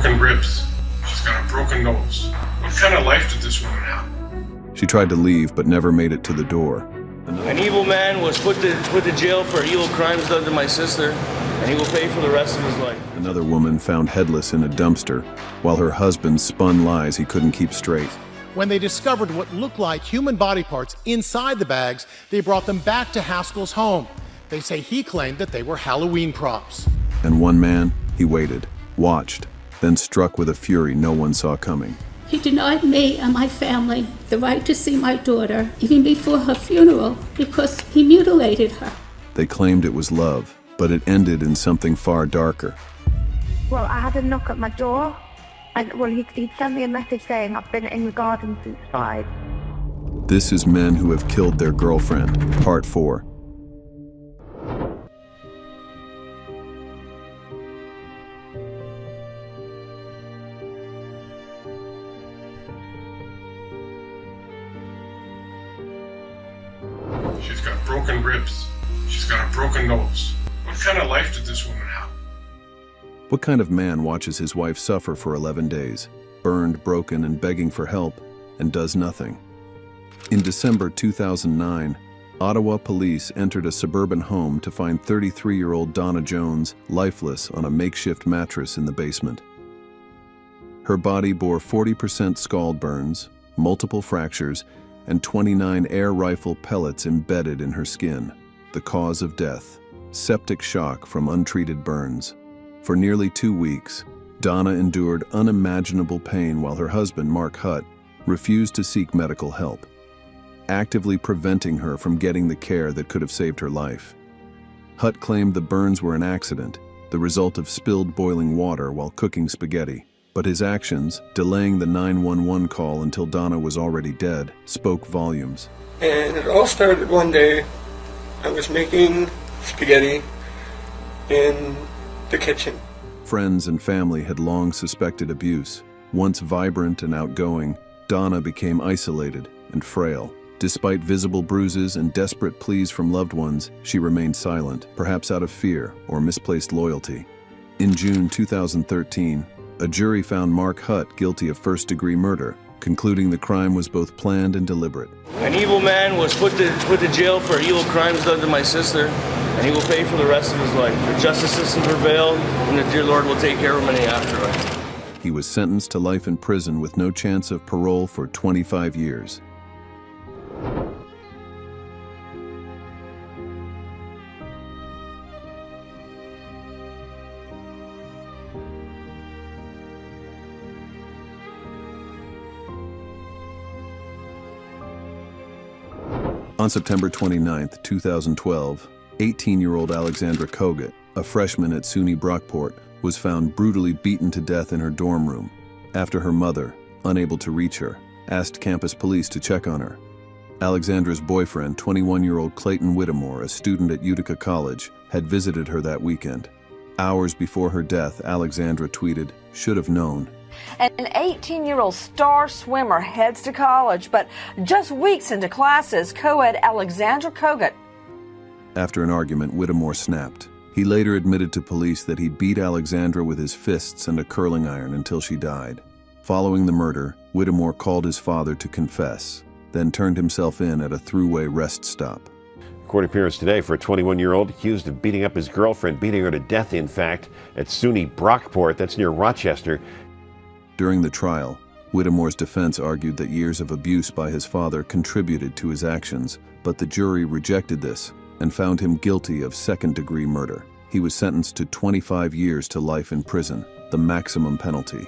broken ribs. She's got a broken nose. What kind of life did this woman have? She tried to leave, but never made it to the door. An evil man was put to jail for evil crimes done to my sister, and he will pay for the rest of his life. Another woman found headless in a dumpster, while her husband spun lies he couldn't keep straight. When they discovered what looked like human body parts inside the bags, they brought them back to Haskell's home. They say he claimed that they were Halloween props. And one man, he waited, watched, then struck with a fury no one saw coming. He denied me and my family the right to see my daughter, even before her funeral, because he mutilated her. They claimed it was love, but it ended in something far darker. Well, I had a knock at my door, and he'd sent me a message saying I've been in the garden since 5. This is Men Who Have Killed Their Girlfriend, Part 4. She's got broken ribs. She's got a broken nose. What kind of life did this woman have? What kind of man watches his wife suffer for 11 days, burned, broken, and begging for help, and does nothing? In December 2009, Ottawa police entered a suburban home to find 33-year-old Donna Jones lifeless on a makeshift mattress in the basement. Her body bore 40% scald burns, multiple fractures, and 29 air rifle pellets embedded in her skin. The cause of death: septic shock from untreated burns. For nearly 2 weeks, Donna endured unimaginable pain while her husband, Mark Hutt, refused to seek medical help, actively preventing her from getting the care that could have saved her life. Hutt claimed the burns were an accident, the result of spilled boiling water while cooking spaghetti. But his actions, delaying the 911 call until Donna was already dead, spoke volumes. And it all started one day. I was making spaghetti in the kitchen. Friends and family had long suspected abuse. Once vibrant and outgoing, Donna became isolated and frail. Despite visible bruises and desperate pleas from loved ones, she remained silent, perhaps out of fear or misplaced loyalty. In June 2013, a jury found Mark Hutt guilty of first-degree murder, concluding the crime was both planned and deliberate. An evil man was put to jail for evil crimes done to my sister, and he will pay for the rest of his life. The justice system prevailed, and the dear Lord will take care of him in the afterlife. He was sentenced to life in prison with no chance of parole for 25 years. On September 29, 2012, 18-year-old Alexandra Kogat, a freshman at SUNY Brockport, was found brutally beaten to death in her dorm room after her mother, unable to reach her, asked campus police to check on her. Alexandra's boyfriend, 21-year-old Clayton Whittemore, a student at Utica College, had visited her that weekend. Hours before her death, Alexandra tweeted, "Should have known." An 18-year-old star swimmer heads to college, but just weeks into classes, co-ed Alexandra Kogat. After an argument, Whittemore snapped. He later admitted to police that he beat Alexandra with his fists and a curling iron until she died. Following the murder, Whittemore called his father to confess, then turned himself in at a thruway rest stop. Court appearance today for a 21-year-old accused of beating up his girlfriend, beating her to death, in fact, at SUNY Brockport, that's near Rochester. During the trial, Whittemore's defense argued that years of abuse by his father contributed to his actions, but the jury rejected this and found him guilty of second-degree murder. He was sentenced to 25 years to life in prison, the maximum penalty.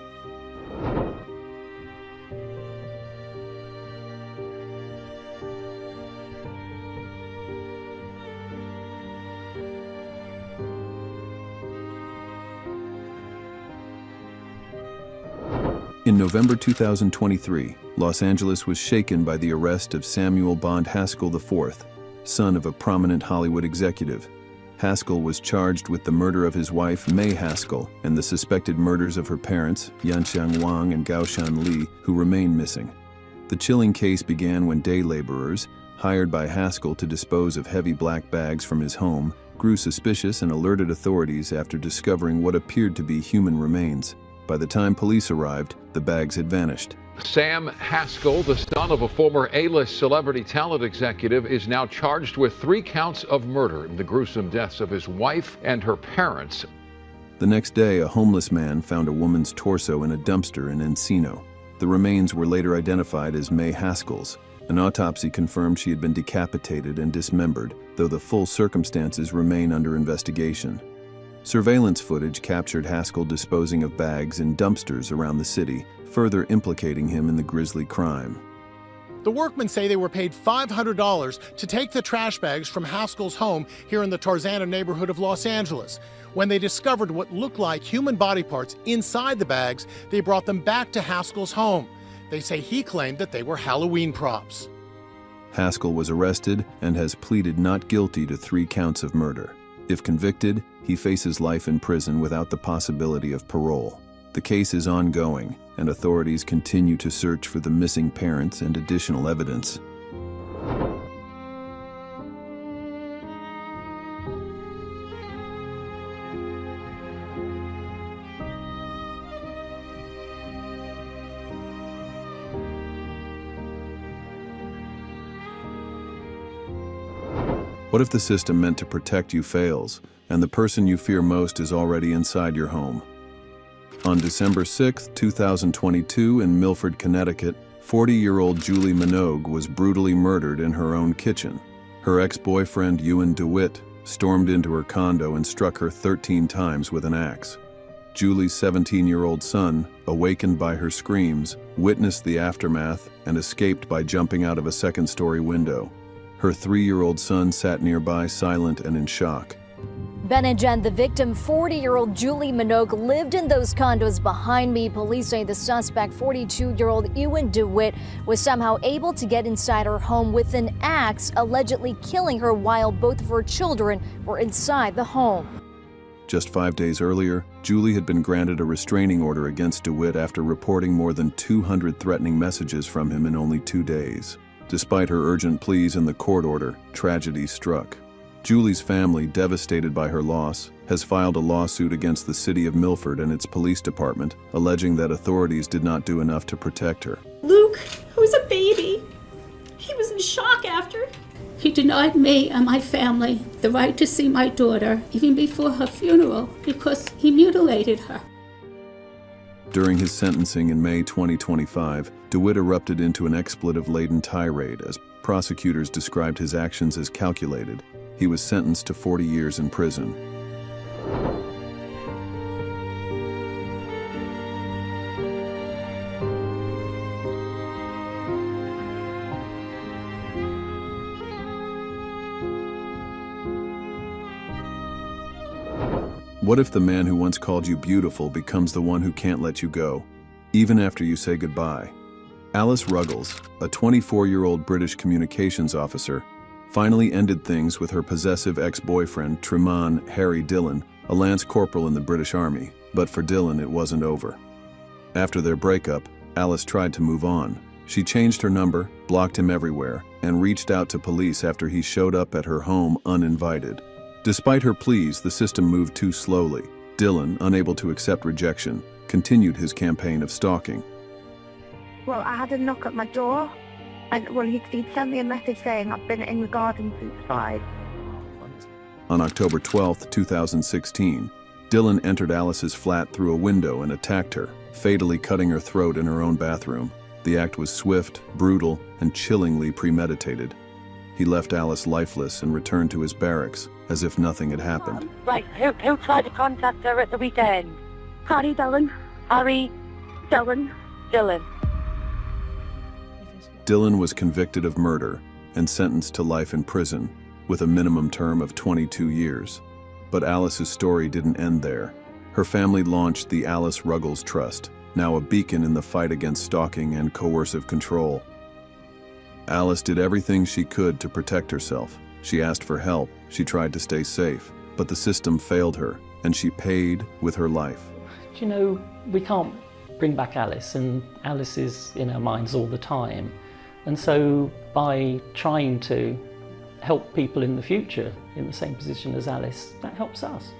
In November 2023, Los Angeles was shaken by the arrest of Samuel Bond Haskell IV, son of a prominent Hollywood executive. Haskell was charged with the murder of his wife, May Haskell, and the suspected murders of her parents, Yanxiang Wang and Gaoshan Li, who remain missing. The chilling case began when day laborers, hired by Haskell to dispose of heavy black bags from his home, grew suspicious and alerted authorities after discovering what appeared to be human remains. By the time police arrived, the bags had vanished. Sam Haskell, the son of a former A-list celebrity talent executive, is now charged with 3 counts of murder in the gruesome deaths of his wife and her parents. The next day, a homeless man found a woman's torso in a dumpster in Encino. The remains were later identified as May Haskell's. An autopsy confirmed she had been decapitated and dismembered, though the full circumstances remain under investigation. Surveillance footage captured Haskell disposing of bags in dumpsters around the city, further implicating him in the grisly crime. The workmen say they were paid $500 to take the trash bags from Haskell's home here in the Tarzana neighborhood of Los Angeles. When they discovered what looked like human body parts inside the bags, they brought them back to Haskell's home. They say he claimed that they were Halloween props. Haskell was arrested and has pleaded not guilty to 3 counts of murder. If convicted, he faces life in prison without the possibility of parole. The case is ongoing, and authorities continue to search for the missing parents and additional evidence. What if the system meant to protect you fails, and the person you fear most is already inside your home? On December 6, 2022, in Milford, Connecticut, 40-year-old Julie Manugg was brutally murdered in her own kitchen. Her ex-boyfriend, Ewen Dewitt, stormed into her condo and struck her 13 times with an axe. Julie's 17-year-old son, awakened by her screams, witnessed the aftermath and escaped by jumping out of a second-story window. Her 3-year-old son sat nearby, silent and in shock. Ben and Jen, the victim, 40-year-old Julie Manugg, lived in those condos behind me. Police say the suspect, 42-year-old Ewen Dewitt, was somehow able to get inside her home with an axe, allegedly killing her while both of her children were inside the home. Just 5 days earlier, Julie had been granted a restraining order against Dewitt after reporting more than 200 threatening messages from him in only 2 days. Despite her urgent pleas and the court order, tragedy struck. Julie's family, devastated by her loss, has filed a lawsuit against the city of Milford and its police department, alleging that authorities did not do enough to protect her. Luke, who was a baby, he was in shock after. He denied me and my family the right to see my daughter even before her funeral because he mutilated her. During his sentencing in May 2025, Dewitt erupted into an expletive-laden tirade as prosecutors described his actions as calculated. He was sentenced to 40 years in prison. What if the man who once called you beautiful becomes the one who can't let you go, even after you say goodbye? Alice Ruggles, a 24-year-old British communications officer, finally ended things with her possessive ex-boyfriend, Trimaan Dhillon, a lance corporal in the British Army. But for Dhillon, it wasn't over. After their breakup, Alice tried to move on. She changed her number, blocked him everywhere, and reached out to police after he showed up at her home uninvited. Despite her pleas, the system moved too slowly. Dhillon, unable to accept rejection, continued his campaign of stalking. Well, I had a knock at my door, and he'd sent me a message saying I've been in the garden since 5. On October 12, 2016, Dhillon entered Alice's flat through a window and attacked her, fatally cutting her throat in her own bathroom. The act was swift, brutal, and chillingly premeditated. He left Alice lifeless and returned to his barracks, as if nothing had happened. Right, who tried to contact her at the weekend? Harry Dhillon. Harry Dhillon. Dhillon was convicted of murder and sentenced to life in prison, with a minimum term of 22 years. But Alice's story didn't end there. Her family launched the Alice Ruggles Trust, now a beacon in the fight against stalking and coercive control. Alice did everything she could to protect herself. She asked for help, she tried to stay safe, but the system failed her, and she paid with her life. Do you know, we can't bring back Alice, and Alice is in our minds all the time. And so by trying to help people in the future in the same position as Alice, that helps us.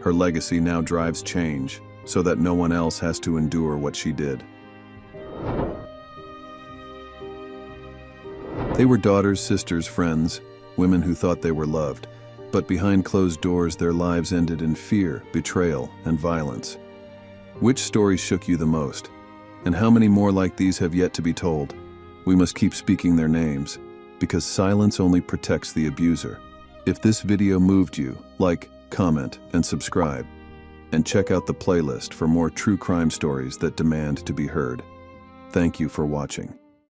Her legacy now drives change, so that no one else has to endure what she did. They were daughters, sisters, friends, women who thought they were loved, but behind closed doors their lives ended in fear, betrayal, and violence. Which story shook you the most? And how many more like these have yet to be told? We must keep speaking their names, because silence only protects the abuser. If this video moved you, like, comment, and subscribe. And check out the playlist for more true crime stories that demand to be heard. Thank you for watching.